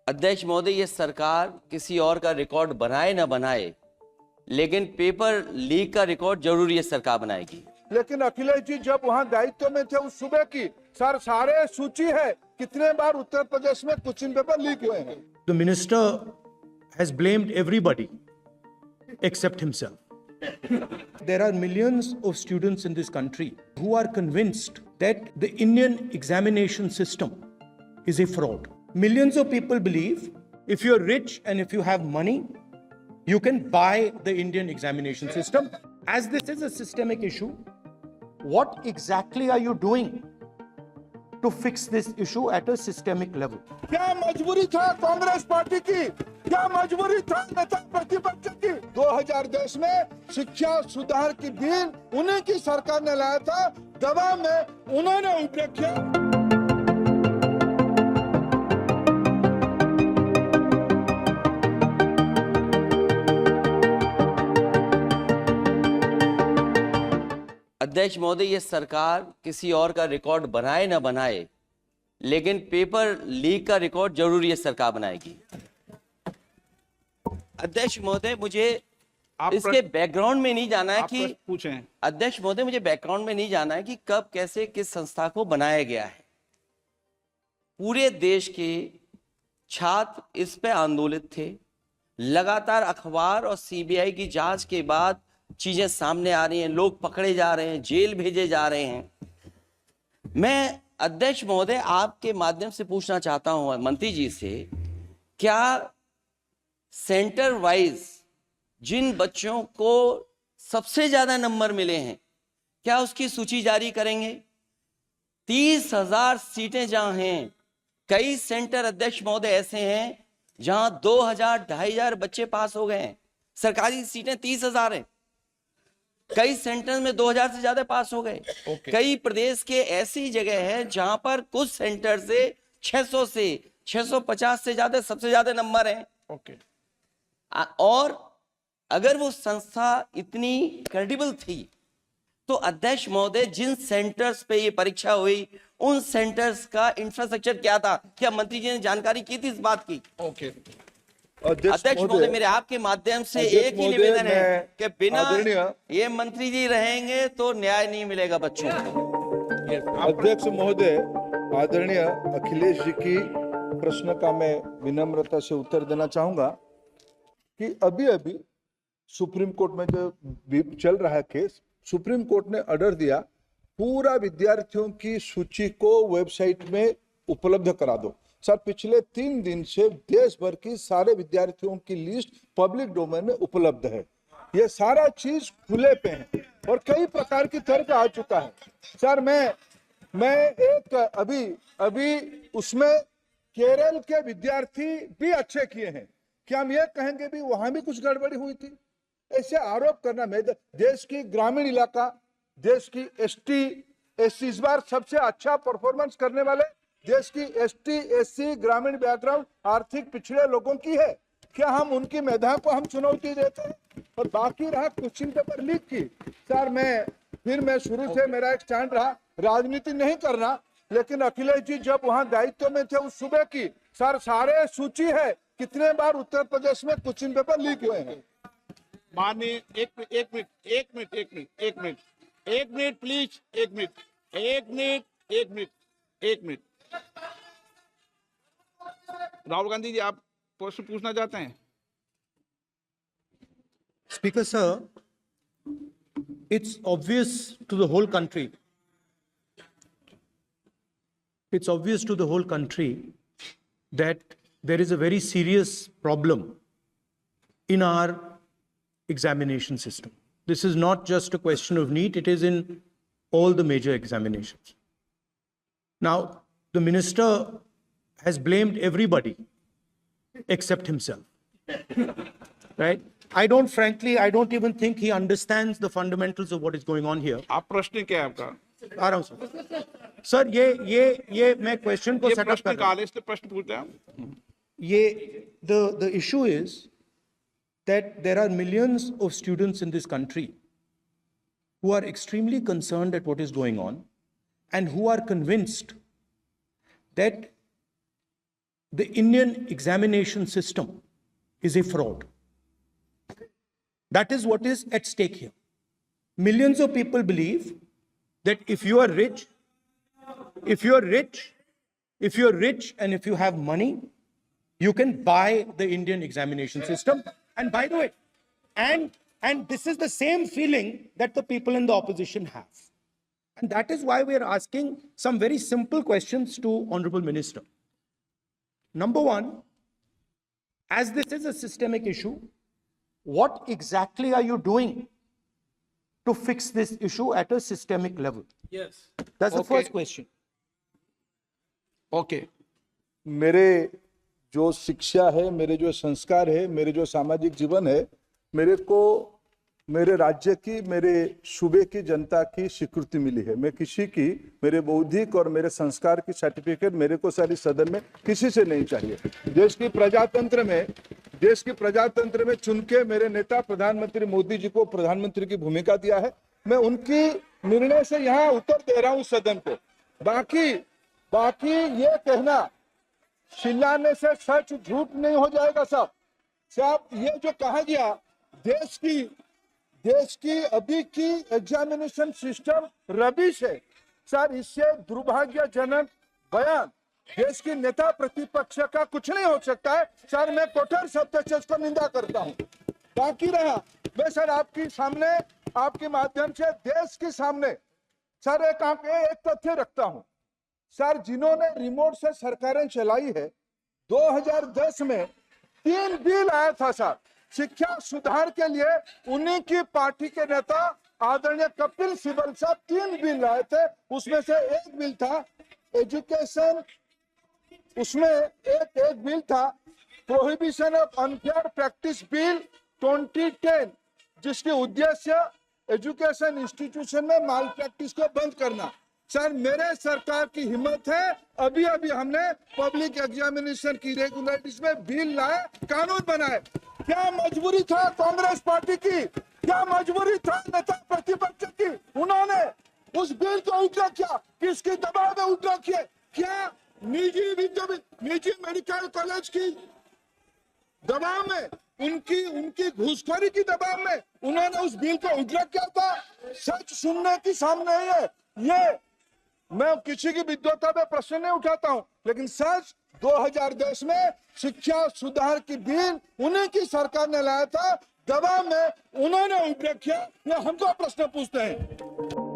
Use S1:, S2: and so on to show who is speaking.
S1: अध्यक्ष महोदय, ये सरकार किसी और का रिकॉर्ड बनाए ना बनाए, लेकिन पेपर लीक का रिकॉर्ड जरूर ये सरकार बनाएगी।
S2: लेकिन अखिलेश जी जब वहाँ दायित्व में थे उस सुबह की सारे सूची है कितने बार उत्तर प्रदेश में क्वेश्चन पेपर लीक हुए हैं।
S3: The minister has blamed everybody except himself. There are millions of students in this country who are convinced that the Indian examination system is a fraud. Millions of people believe if you're rich and if you have money, you can buy the Indian examination system. As this is a systemic issue, what exactly are you doing to fix this issue at a systemic level?
S2: क्या मजबूरी था Congress party की, क्या मजबूरी था नेता प्रतिपक्ष की? 2010 में शिक्षा सुधार की बिल उन्हीं की सरकार ने लाया था, दबाव में उन्होंने उपेक्षा किया।
S1: अध्यक्ष महोदय, ये सरकार किसी और का रिकॉर्ड बनाए ना बनाए, लेकिन पेपर लीक का रिकॉर्ड जरूर ये सरकार बनाएगी। अध्यक्ष महोदय, मुझे इसके बैकग्राउंड में नहीं जाना है कि
S4: पूछें।
S1: अध्यक्ष महोदय, मुझे बैकग्राउंड में नहीं जाना है कि कब कैसे किस संस्था को बनाया गया है। पूरे देश के छात्र इस पे आंदोलित थे। लगातार अखबार और सीबीआई की जांच के बाद चीजें सामने आ रही हैं, लोग पकड़े जा रहे हैं, जेल भेजे जा रहे हैं। मैं अध्यक्ष महोदय आपके माध्यम से पूछना चाहता हूं मंत्री जी से, क्या सेंटर वाइज जिन बच्चों को सबसे ज्यादा नंबर मिले हैं, क्या उसकी सूची जारी करेंगे? 30,000 सीटें जहां हैं, कई सेंटर अध्यक्ष महोदय ऐसे हैं जहां 2,000 2,500 बच्चे पास हो गए हैं। सरकारी सीटें 30,000 हैं, कई सेंटर में 2,000 से ज्यादा पास हो गए। कई प्रदेश के ऐसी जगह है जहां पर कुछ सेंटर से 600 से 650 से ज्यादा सबसे ज्यादा नंबर हैं। और अगर वो संस्था इतनी क्रेडिबल थी तो अध्यक्ष महोदय जिन सेंटर्स पे ये परीक्षा हुई उन सेंटर्स का इंफ्रास्ट्रक्चर क्या था? क्या मंत्री जी ने जानकारी की थी इस बात की? अध्यक्ष महोदय, मेरे आपके माध्यम से एक ही निवेदन है कि बिना ये मंत्री जी रहेंगे तो न्याय नहीं मिलेगा बच्चों को।
S2: अध्यक्ष महोदय, आदरणीय अखिलेश जी की प्रश्न का मैं विनम्रता से उत्तर देना चाहूंगा कि अभी सुप्रीम कोर्ट में जो चल रहा है केस, सुप्रीम कोर्ट ने ऑर्डर दिया पूरा विद्यार्थियों की सूची को वेबसाइट में उपलब्ध करा दो। सर, पिछले 3 दिन से देश भर की सारे विद्यार्थियों की लिस्ट पब्लिक डोमेन में उपलब्ध है। ये सारा चीज खुले पे है और कई प्रकार की तर्क आ चुका है। सर, मैं एक अभी उसमें केरल के विद्यार्थी भी अच्छे किए हैं, क्या हम ये कहेंगे भी वहां भी कुछ गड़बड़ी हुई थी? ऐसे आरोप करना, मैं देश की ग्रामीण इलाका, देश की एसटी एससी इस बार सबसे अच्छा परफॉर्मेंस करने वाले देश की एसटी एससी ग्रामीण बैकग्राउंड आर्थिक पिछड़े लोगों की है, क्या हम उनकी मेधा को हम चुनौती देते हैं? और बाकी रहा क्वेश्चन पेपर लीक की, सर मैं शुरू से मेरा एक स्टैंड रहा, राजनीति नहीं करना, लेकिन अखिलेश जी जब वहाँ दायित्व में थे उस सुबह की सारे सूची है कितने बार उत्तर प्रदेश में क्वेश्चन पेपर लीक हुए हैं।
S4: माननीय एक मिनट प्लीज, एक मिनट। राहुल गांधी जी, आप प्रश्न पूछना चाहते हैं?
S3: Speaker sir, it's obvious to the whole country. It's obvious to the whole country that there is a very serious problem in our examination system. This is not just a question of NEET, it is in all the major examinations. Now, the minister has blamed everybody except himself, right? I don't even think he understands the fundamentals of what is going on here.
S4: आप प्रश्न क्या है आपका?
S3: आ रहा हूं sir. Sir, ये मैं question को सेटअप कर रहा हूं।
S4: इसलिए प्रश्न पूछते हैं।
S3: ये the issue is that there are millions of students in this country who are extremely concerned at what is going on and who are convinced that the Indian examination system is a fraud. That is what is at stake here. Millions of people believe that if you are rich and if you have money, you can buy the Indian examination system. And by the way, and this is the same feeling that the people in the opposition have. And that is why we are asking some very simple questions to Honorable Minister. Number one, as this is a systemic issue, what exactly are you doing to fix this issue at a systemic level?
S4: Yes.
S3: That's the
S4: Okay.
S3: first question.
S4: Okay
S2: मेरे जो शिक्षा है, मेरे जो संस्कार है, मेरे जो सामाजिक जीवन है, मेरे को मेरे राज्य की, मेरे सूबे की जनता की स्वीकृति मिली है। मैं किसी की, मेरे बौद्धिक और मेरे संस्कार की सर्टिफिकेट मेरे को सारी सदन में किसी से नहीं चाहिए। देश की प्रजातंत्र में चुन के मेरे नेता प्रधानमंत्री मोदी जी को प्रधानमंत्री की भूमिका दिया है। मैं उनकी निर्णय से यहाँ उत्तर दे रहा हूँ सदन को। बाकी ये कहना चिल्लाने से सच झूठ नहीं हो जाएगा साहब। ये जो कहा गया देश की अभी की एग्जामिनेशन सिस्टम रबिश है सर, इससे दुर्भाग्यजनक बयान देश की नेता प्रतिपक्ष का कुछ नहीं हो सकता है सर। मैं कठोर शब्द से इसको निंदा करता हूँ। बाकी रहा, मैं सर आपके सामने, आपके माध्यम से देश के सामने सर एक तथ्य रखता हूँ सर। जिन्होंने रिमोट से सरकारें चलाई है, 2010 में 3 बिल आया था सर शिक्षा सुधार के लिए। उन्हीं की पार्टी के नेता आदरणीय कपिल सिब्बल साहब 3 बिल लाए थे। उसमें से एक बिल था एजुकेशन, उसमें एक बिल था prohibition of unfair practice bill 2010, जिसके उद्देश्य एजुकेशन इंस्टीट्यूशन में माल प्रैक्टिस को बंद करना। सर मेरे सरकार की हिम्मत है, अभी हमने पब्लिक एग्जामिनेशन की रेगुलरिटीज में बिल लाए, कानून बनाए। क्या मजबूरी था कांग्रेस पार्टी की, क्या मजबूरी था नेता प्रतिपक्ष की? उन्होंने उस बिल को उल्टा किया, किसके दबाव में उल्टा किया? क्या निजी मेडिकल कॉलेज की दबाव में, उनकी घूसखोरी की दबाव में उन्होंने उस बिल को उल्टा किया था? सच सुनने की सामने है ये। मैं किसी की विद्वता में प्रश्न नहीं उठाता हूं, लेकिन सच 2010 में शिक्षा सुधार की बिल उन्हीं की सरकार ने लाया था, दबाव में उन्होंने उल्टा किया। ये हमको प्रश्न पूछते हैं।